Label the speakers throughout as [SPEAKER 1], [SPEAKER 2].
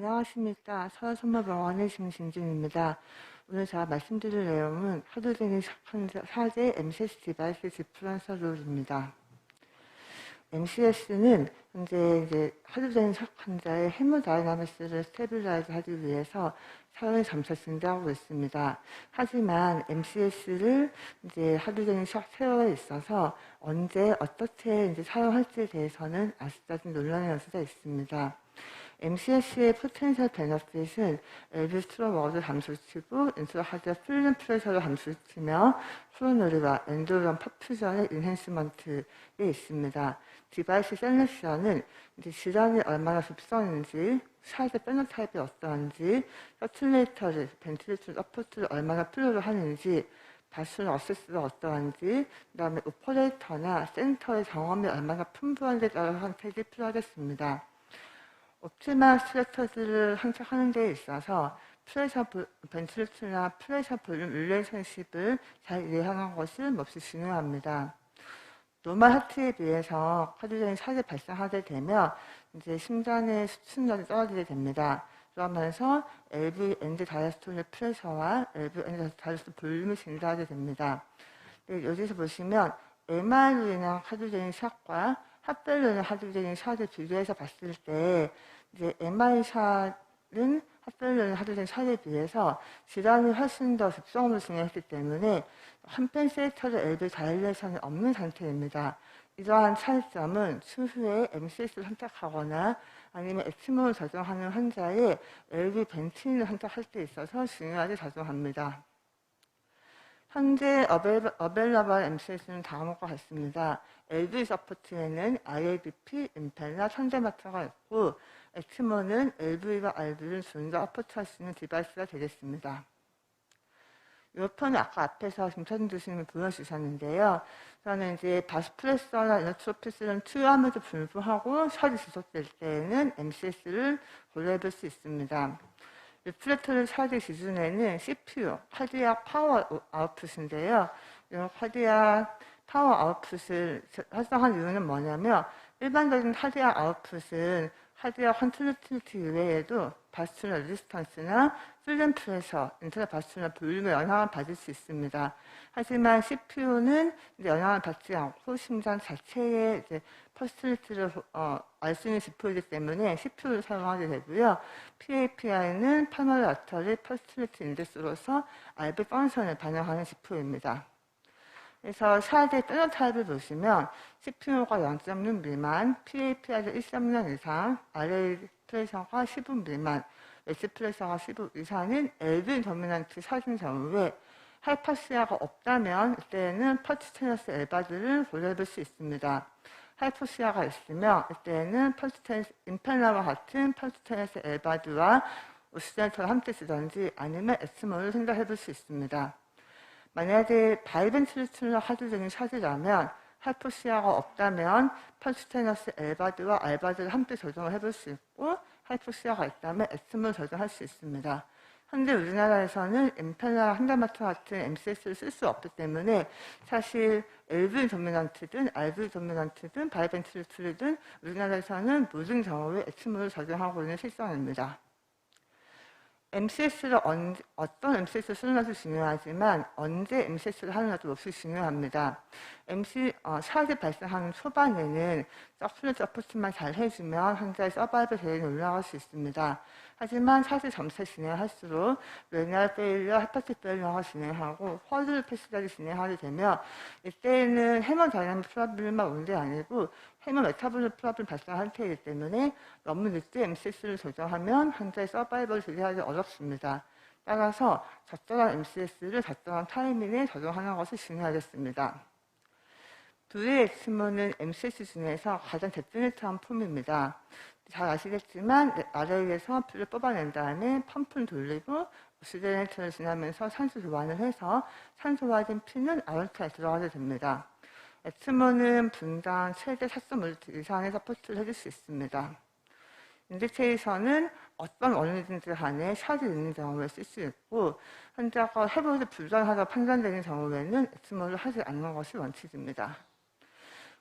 [SPEAKER 1] 안녕하십니까. 서울선물병원의 심신준입니다. 오늘 제가 말씀드릴 내용은 하드웨어적인 사제 MCS 디바이스 디프런서 룰입니다. MCS는 현재 하드웨어적인 환자의 헤모다이나미스를 스테빌라이즈 하기 위해서 사용의 점차 증가하고 있습니다. 하지만 MCS를 하드웨어적인 쉐어에 있어서 언제 어떻게 사용할지에 대해서는 아직까지 논란의 여지가 있습니다. MCS의 포텐셜 베너핏은 LV 스트로 워드 감소시키고 인트로 하드웨어 필름 프레셔를 감소시키며 프로노리와 엔도런 퍼퓨전의 인핸스먼트에 있습니다. 디바이스 셀렉션은 질환이 얼마나 급성인지, 사이드 페노타입이 어떠한지, 서큘레이터를, 벤틸레이션 서포트를 얼마나 필요로 하는지, 바순 어세스가 어떠한지, 그 다음에 오퍼레이터나 센터의 경험이 얼마나 풍부한지에 따라 선택이 필요하겠습니다. 옵티멀 스트레터들을 선택하는 데 있어서 프레셔 벤틸레이션이나 프레셔 볼륨 릴레이션십을 잘 이해하는 것이 몹시 중요합니다. 노멀 하트에 비해서 하드웨어적인 샷이 발생하게 되면 심장의 수축력이 떨어지게 됩니다. 그러면서 LV 엔드 다이아스톨의 프레셔와 LV 엔드 다이아스톨 볼륨이 증가하게 됩니다. 여기서 보시면 MR로 인한 하드웨어적인 샷과 핫벨로 인한 하드웨어적인 샷을 비교해서 봤을 때 MR 샷은 핫벨로 인한 하드웨어적인 샷에 비해서 질환이 훨씬 더 급성으로 진행했기 때문에 컴펜세이터를 LV 다일레이션이 없는 상태입니다. 이러한 차이점은 추후에 MCS를 선택하거나 아니면 엑스모를 적용하는 환자의 LV 벤틴을 선택할 때 있어서 중요하게 작용합니다. 현재 어벨러블 MCS는 다음과 같습니다. LV 서포트에는 IABP, 임펠러, 천재마터가 있고 엑스모는 LV와 RV를 둘다 서포트할 수 있는 디바이스가 되겠습니다. 이 편은 아까 앞에서 김철준 교수님이 보여주셨는데요. 저는 바스프레서나 이너트로피스는 투여함에도 불구하고 샷이 지속될 때에는 MCS를 고려해볼 수 있습니다. 리플렉터를 샷의 기준에는 CPU, 카디악 파워 아웃풋인데요. 이 카디악 파워 아웃풋을 활성화한 이유는 뭐냐면 일반적인 카디악 아웃풋은 카디악 컨티뉴티 이외에도 바스큘러 레지스턴스나 필름 프레셔, 인터널 바스큘러 볼륨에 영향을 받을 수 있습니다. 하지만 CPU는 영향을 받지 않고 심장 자체의 퍼스틸리티를 알 수 있는 지표이기 때문에 CPU를 사용하게 되고요. PAPI는 파널 아터리 퍼스틸리티 인덱스로서 RV 펑션을 반영하는 지표입니다. 그래서 샷의 페노타입을 보시면 CPU가 0.6 미만, PAPI가 1.0 이상, RA 프레셔가 10분 미만, S 프레셔가 15 이상인 LV 도미넌트 샷인 경우에 하이퍼시아가 없다면 이때는 퍼티테너스 엘바드를 고려해볼 수 있습니다. 하이퍼시아가 있으면 이때는 퍼티테너스 임펠러와 같은 퍼티테너스 엘바드와 오시덴터를 함께 쓰던지 아니면 엑스모를 생각해볼 수 있습니다. 만약에 바이벤트리툴러 하드적인 샷이라면 하이포시아가 없다면 퍼스테너스 엘바드와 알바드를 함께 적용을 해볼 수 있고 하이포시아가 있다면 엑스모를 적용할 수 있습니다. 현재 우리나라에서는 임펠러나 한다마트 같은 MCS를 쓸 수 없기 때문에 사실 LV 도미넌트든 RV 도미넌트든 바이벤트리툴이든 우리나라에서는 모든 경우에 엑스모를 적용하고 있는 실정입니다. MCS를 어떤 MCS를 쓰느냐도 중요하지만 언제 MCS를 하느냐도 몹시 중요합니다. 샷이 발생하는 초반에는 서큘레이터 서포트만 잘 해주면 환자의 서바이벌 대응이 올라갈 수 있습니다. 하지만 샷이 점차 진행할수록 레니얼 페일리어, 헤파틱 페일리어가 진행하고 허드 패스까지 진행하게 되면 이때는 헤모다이나믹 프로블만 온 게 아니고 헤모 메타볼릭 프로블 발생할 테이기 때문에 너무 늦게 MCS를 조정하면 환자의 서바이벌을 기대하기 어렵습니다. 따라서 적절한 MCS를 적절한 타이밍에 적용하는 것이 중요하겠습니다. VX모는 MCS 중에서 가장 데피니트한 폼입니다. 잘 아시겠지만 아래에서 뷰를 뽑아낸 다음에 펌프를 돌리고 오시데네이터를 지나면서 산소 교환을 해서 산소화된 피는 아orta에 들어가게 됩니다. 엑스모는 분당 최대 4.5L 이상의 서포트를 해줄 수 있습니다. 인디케이션은 어떤 원인이든지 간에 샷이 있는 경우에 쓸 수 있고 환자가 회복이 불가능하다고 판단되는 경우에는 엑스모를 하지 않는 것이 원칙입니다.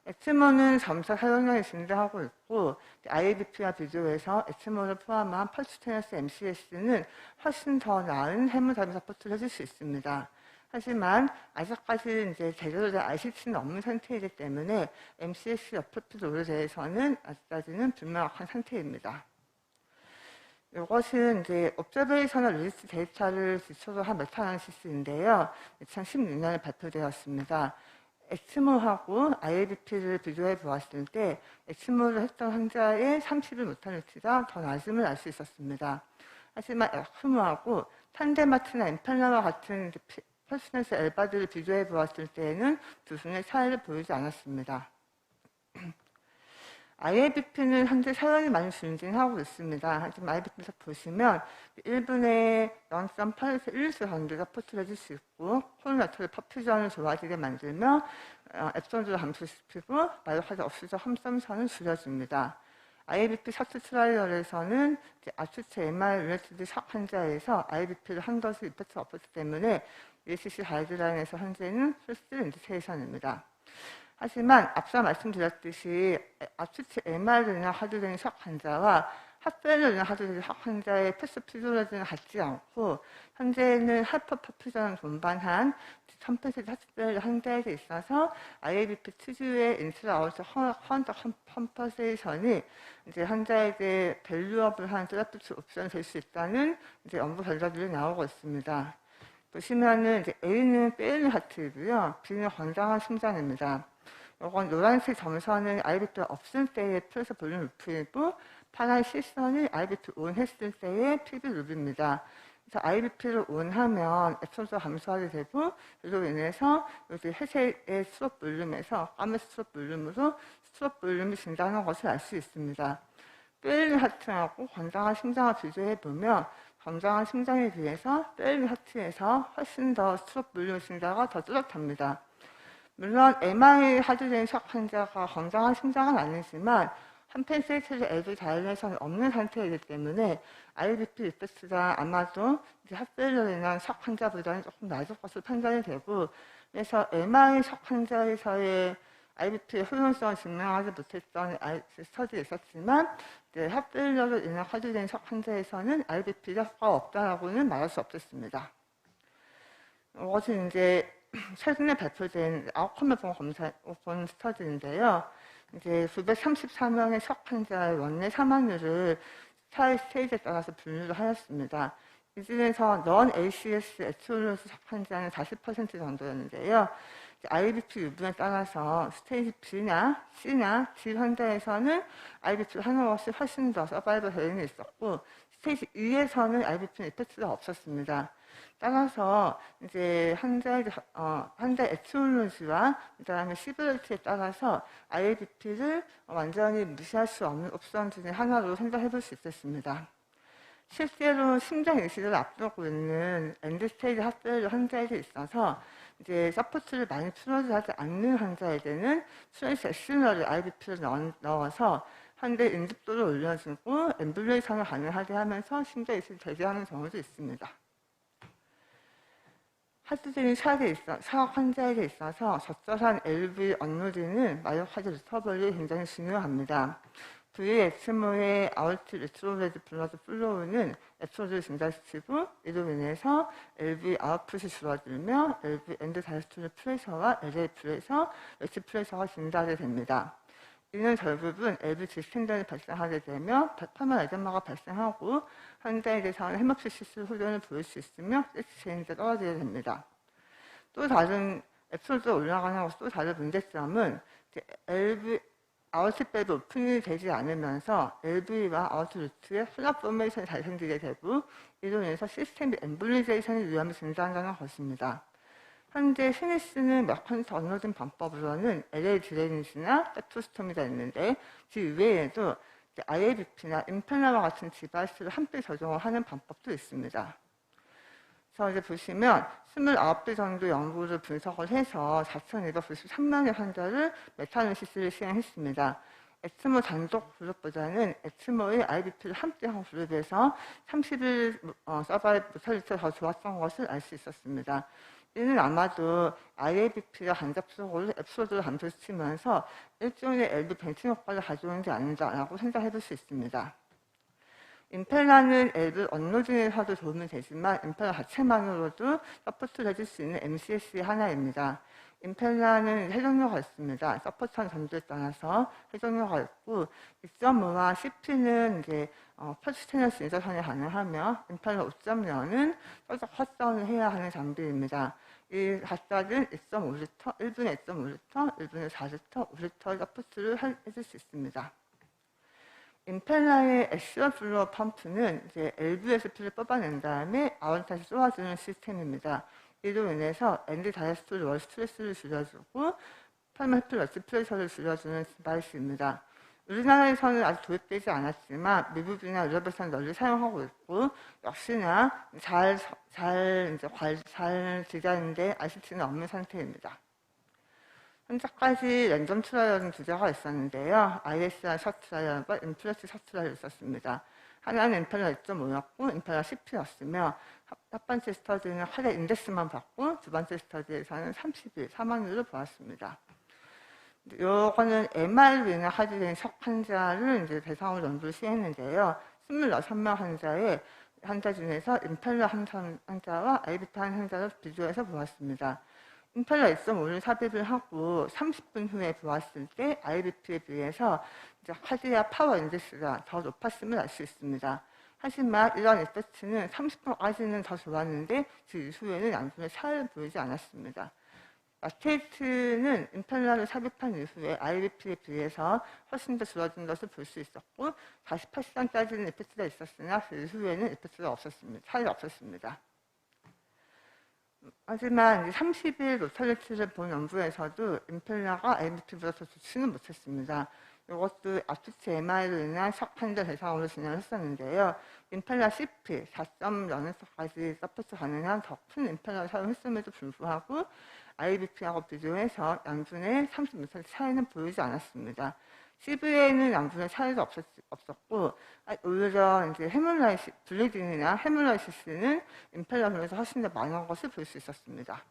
[SPEAKER 1] 엑스모는 점차 사용량이 증가하고 있고 IABP와 비교해서 엑스모를 포함한 펄스테너스 MCS는 훨씬 더 나은 해무자료 서포트를 해줄 수 있습니다. 하지만 아직까지 이제 제대로 된 ICT는 없는 상태이기 때문에 MCS 어프로치 롤에 대해서는 아직까지는 불명확한 상태입니다. 이것은 이제 옵저베이셔널 리스트 데이터를 기초로 한 메타아나리시스인데요. 2016년에 발표되었습니다. 엑스모하고 IABP를 비교해 보았을 때 엑스모를 했던 환자의 30일 모탈리티가 더 낮음을 알 수 있었습니다. 하지만 엑스모하고 탄데마트나 임팔라와 같은 퍼스널스 엘바드를 비교해 보았을 때에는 두 분의 차이를 보이지 않았습니다. IABP는 현재 사용이 많이 증진하고 있습니다. 하지만 IABP에서 보시면 1분에 0.8에서 1리터 정도가 포트를 해줄 수 있고 콜레스테롤 퍼퓨전을 좋아지게 만들며 앱선도를 감소시키고 마이오카드 억시전 함성선을 줄여줍니다. IABP 셔츠 트라이얼에서는 아추체 MR 릴레이티드 샥 환자에서 IABP를 한 것이 이펙트 없었기 때문에 ECC 가이드라인에서 현재는 필수 인디케이션입니다. 하지만 앞서 말씀드렸듯이 아추체 MR이나 하드랭 샥 환자와 핫벨러나 하드랭 샥 환자의 패스 피지올로지는 같지 않고 현재는 하이퍼퍼퓨전 동반한 1000% 핫벨러 환자에 있어서 IABP 특유의 인트라아웃 헌터 컴퍼세이션이 이제 환자에게 밸류어블한 테라피스 옵션이 될 수 있다는 이제 연구 결과들이 나오고 있습니다. 보시면은 이제 A는 빼는 하트이고요, B는 건강한 심장입니다. 이건 노란색 점선은 IABP가 없을 때의 플러스 볼륨 루프이고 파란 실선이 IABP 온 했을 때의 PB 루프입니다. 그래서 IABP를 온하면 앱선수가 감소하게 되고 이로 인해서 여기 회색의 스트롭 볼륨에서 까만 스트롭 볼륨으로 스트롭 볼륨이 증가하는 것을 알 수 있습니다. 빼는 하트하고 건강한 심장을 비교해 보면 건강한 심장에 비해서 빼는 하트에서 훨씬 더 스트롭 볼륨 증가가 더 뚜렷합니다. 물론 MRI 하드된 샥 환자가 건강한 심장은 아니지만 한펜세이트리 LV 다일레이션이 없는 상태이기 때문에 IABP 이펙트가 아마도 핫벨러로 인한 샥 환자보다는 조금 낮을 것으로 판단이 되고, 그래서 MRI 샥 환자에서의 IABP의 효용성을 증명하지 못했던 스터디가 있었지만 핫벨러로 인한 하드된 샥 환자에서는 IABP가 효과가 없다라고는 말할 수 없겠습니다. 이것은 이제 최근에 발표된 아웃컴을 본 스터디인데요. 이제 934명의 샥 환자의 원내 사망률을 스테이지에 따라서 분류를 하였습니다. 이 중에서 non-ACS 에티올로스 샥 환자는 40% 정도였는데요. IABP 유분에 따라서 스테이지 B나 C나 D 환자에서는 IABP 하는 것이 훨씬 더 서바이벌 대응이 있었고, 스테이지 E에서는 IABP는 이펙트가 없었습니다. 따라서 이제 환자 에티올로지와 그다음에 시비리티에 따라서 IABP를 완전히 무시할 수 없는 옵션 중에 하나로 생각해 볼 수 있겠습니다. 실제로 심장 이식을 앞두고 있는 엔드스테이지 핫벨러 환자에 있어서 이제 서포트를 많이 풀어주지 않는 환자에게는 트랜스 엑시너리 IABP를 넣어서 환자 인집도를 올려주고 엠블레이션을 가능하게 하면서 심장 이식을 제재하는 경우도 있습니다. 하드적인 샥 환자에게 있어서 적절한 LV 언로딩은 마이오카드 리커버리에 굉장히 중요합니다. VX모의 아울트 리트로레드 블러드 플로우는 앱소드를 증가시키고 이로 인해서 LV 아웃풋이 줄어들며 LV 엔드 다이스톨 프레셔와 LA 프레셔, 웨치 프레셔가 증가하게 됩니다. 이는 결국은 LV 디스텐전이 발생하게 되며 퍼먼 에데마가 발생하고 환자에 대해서는 헤모피시스 후련을 보일 수 있으며 세치 체인지가 떨어지게 됩니다. 또 다른 앱솔드가 올라가는 것도 또 다른 문제점은 LV 아웃백이 오픈이 되지 않으면서 LV와 아웃루트의 플랍 포메이션이 잘 생기게 되고 이로 인해서 시스템 엠블리제이션의 위험이 증가한다는 것입니다. 현재 신이 쓰는 몇 컨트 언로딩 방법으로는 LA 드레이니지나 세프스톰이가 있는데 그 이외에도 IABP나 임펠러와 같은 디바이스를 함께 적용을 하는 방법도 있습니다. 그래서 이제 보시면 29배 정도 연구를 분석을 해서 4,293명의 환자를 메타아나리시스를 시행했습니다. 엑스모 단독 그룹보다는 엑스모의 IABP를 함께한 그룹에서 30일 서바이브 모탈리티가 더 좋았던 것을 알 수 있었습니다. 이는 아마도 IABP가 간접적으로 앱소드를 감소시키면서 일종의 LV 벤치 효과를 가져오는 게 아닌가라고 생각해 볼 수 있습니다. 임펠라는 앱을 업로딩에서도 도움이 되지만 임펠라 자체만으로도 서포트를 해줄 수 있는 MCS의 하나입니다. 임펠라는 해적료가 있습니다. 서포트한 정도에 따라서 해적료가 있고 2.5와 CP는 이제 퍼시스테너스 인터선이 가능하며 임펠라 5.0은 서적 헛다운을 해야 하는 장비입니다. 이 각각은 1.5리터, 1분에 1.5리터, 1분에 4리터, 5리터 서포트를 해줄 수 있습니다. 임펠라의 액션 플로어 펌프는 이제 LV에서 피를 뽑아낸 다음에 아웃다시 쏘아주는 시스템입니다. 이로 인해서 엔드 다이스톨 월 스트레스를 줄여주고 펄머플 러스 프레셔를 줄여주는 디바이스입니다. 우리나라에서는 아직 도입되지 않았지만 미국이나 유럽에서는 널리 사용하고 있고 역시나 잘 디자인된 ICT는 없는 상태입니다. 현재까지 랜덤 트라이얼은 2개가 있었는데요. ISR 샷 트라이얼과 인플레스 샷 트라이얼이 있었습니다. 하나는 임펠라 2.5였고 임펠라 10P였으며 첫 번째 스터디는 하대 인덱스만 받고 두 번째 스터디에서는 30일, 4만일로 보았습니다. 요거는 MR로 인해 하드된 석 환자를 이제 대상으로 연구를 시행했는데요. 26명 환자 중에서 임펠라 환자와 IBP 한 환자를 비교해서 보았습니다. 임펠라 2.5를 삽입을 하고 30분 후에 보았을 때 IBP에 비해서 이제 하드웨어 파워 인덱스가 더 높았음을 알 수 있습니다. 하지만 이런 이펙트는 30분까지는 더 좋았는데 그 이후에는 양분의 차이를 보이지 않았습니다. 마테이트는 임펠라를 삽입한 이후에 IBP에 비해서 훨씬 더 줄어든 것을 볼 수 있었고 48시간까지는 이펙트가 있었으나 그 이후에는 이펙트가 없었습니다. 차이가 없었습니다. 하지만 30일 노탈리티를 본 연구에서도 임펠라가 IBP보다 더 좋지는 못했습니다. 이것도 아투치 MI로 인한 석 환자 대상으로 진행을 했었는데요. 임펠라 CP 4.0에서까지 서포트 가능한 더 큰 임펠라를 사용했음에도 불구하고 IBP하고 비교해서 양분의 30m 차이는 보이지 않았습니다. CV에는 양분의 차이도 없었고, 오히려 이제 블리딩이나 헤몰라이시스는 임펠라 중에서 훨씬 더 많은 것을 볼 수 있었습니다.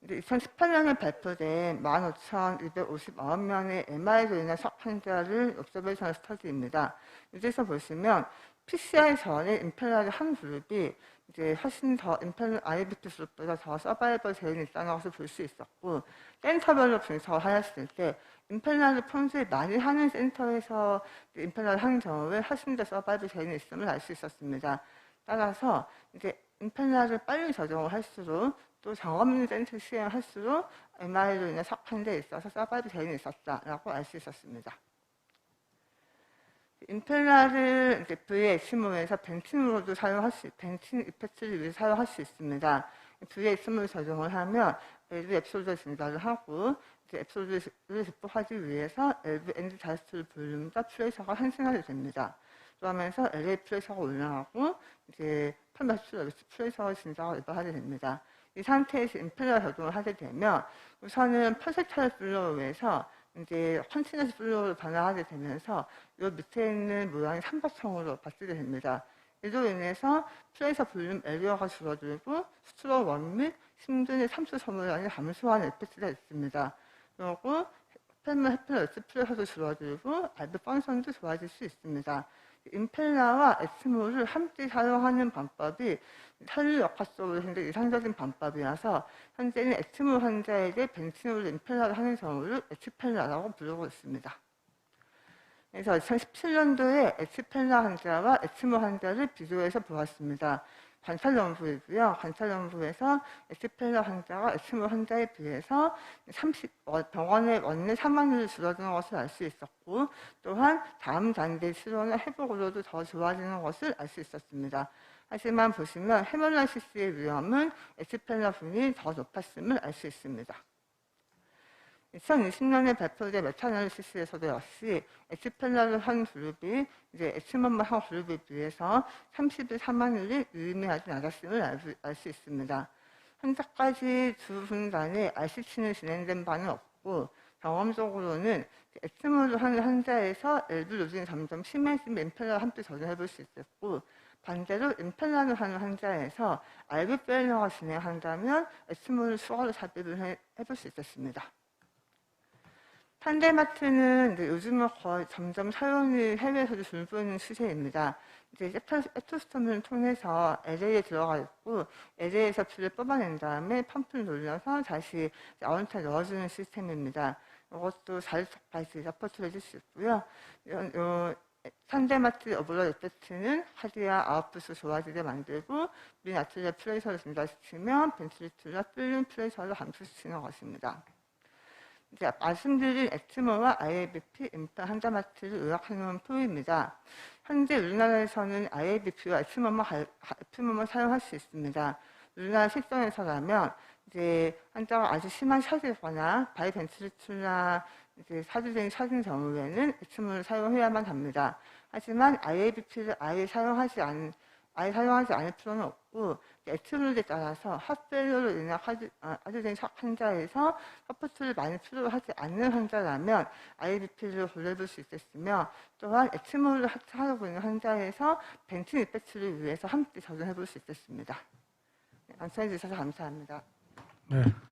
[SPEAKER 1] 2018년에 발표된 15,259명의 MI로 인한 석 환자를 옵저베이션 스터디입니다. 여기서 보시면 PCR 전에 임펠라의 한 그룹이 이제 훨씬 더 IBP 그룹보다 더 서바이벌 제인이 있다는 것을 볼 수 있었고, 센터별로 분석하였을 때 임펠라를 평소에 많이 하는 센터에서 임펠라를 하는 경우에 훨씬 더 서바이벌 제인이 있음을 알 수 있었습니다. 따라서 이제 임펠라를 빨리 적용을 할수록 또 정없는 센터 시행할수록 MI로 인해 석한 데 있어서 서바이벌 제인이 있었다라고 알 수 있었습니다. 임펠라를 이제 VX모에서 벤틴으로도 벤틴 이펙트를 위해 사용할 수 있습니다. VX모를 적용을 하면 LV 앱솔더 증가를 하고 이제 앱솔더를 극복하기 위해서 LV 엔드 다이스톨 볼륨과 프레셔가 상승하게 됩니다. 그러면서 LA 프레셔가 올라가고 이제 펄머플 프레셔가 증가가 일어나게 됩니다. 이 상태에서 임펠라 적용을 하게 되면 우선은 퍼센타일 플로우에서 이제 컨티너스 플로우로 변화하게 되면서 이 밑에 있는 모양이 삼각형으로 바뀌게 됩니다. 이로 인해서 프레셔 볼륨 에리어가 줄어들고 스트로 원 및 심근의 삼수 소모량이 감소하는 에펙트가 있습니다. 그리고 헤펠러스 프레셔도 줄어들고 알브 펑션도 좋아질 수 있습니다. 임펠라와 엑스모를 함께 사용하는 방법이 혈류 역학적으로 굉장히 이상적인 방법이라서 현재는 엑스모 환자에게 벤치놀 임펠라를 하는 경우를 엑스펠라라고 부르고 있습니다. 그래서 2017년도에 엑스펠라 환자와 엑스모 환자를 비교해서 보았습니다. 관찰 연구이고요. 관찰 연구에서 엑스펠라 환자가 엑스모 환자에 비해서 병원의 원내 사망률이 줄어드는 것을 알 수 있었고, 또한 다음 단계 치료나 회복으로도 더 좋아지는 것을 알 수 있었습니다. 하지만 보시면 헤몰라이시스의 위험은 엑스펠라 분이 더 높았음을 알 수 있습니다. 2020년에 발표된 메타애널리시스에서도 역시 엑스펠라를 한 그룹이 이제 엑스모만 한 그룹에 비해서 30일 사망률이 유의미하지 않았음을 알 수 있습니다. 현재까지 두 분간에 RCT는 진행된 바는 없고 경험적으로는 엑스모를 하는 환자에서 엘브 로진이 점점 심해지면 임펠러와 함께 적용해볼 수 있었고, 반대로 임펠러를 하는 환자에서 알브 페일러가 진행한다면 엑스모를 추가로 삽입을 해볼 수 있었습니다. 탄데마트는 요즘은 거의 점점 사용이 해외에서도 줄고 있는 추세입니다. 이제 에토스톰을 통해서 LA에 들어가 있고, LA에서 피를 뽑아낸 다음에 펌프를 돌려서 다시 아원타에 넣어주는 시스템입니다. 이것도 자율적바이스 서포트를 해줄 수 있고요. 탄데마트 오버롤 에펙트는 하드와 아웃풋을 좋아지게 만들고, 민 아틀리아 프레셔를 증가시키면 벤틸리트와 필름 프레셔를 감소시키는 것입니다. 이제 말씀드린 엑스모와 IABP, 임플 한자마트를 요약하는 표입니다. 현재 우리나라에서는 IABP와 엑스모만 사용할 수 있습니다. 우리나라 실정에서라면 이제 환자가 아주 심한 샷이거나 바이벤틸리투나 이제 사주적인 샷인 경우에는 엑스모를 사용해야만 합니다. 하지만 IABP를 아예 사용하지 않을 필요는 없고, 엑스모에 따라서 핫펠러로 인한 하드된 환자에서 서포트를 많이 필요하지 않는 환자라면 IABP를 골라볼 수 있겠으며, 또한 엑스모를 하고 있는 환자에서 벤틴 이펙트를 위해서 함께 적용해 볼 수 있겠습니다. 감사해 주셔서 감사합니다.
[SPEAKER 2] 네.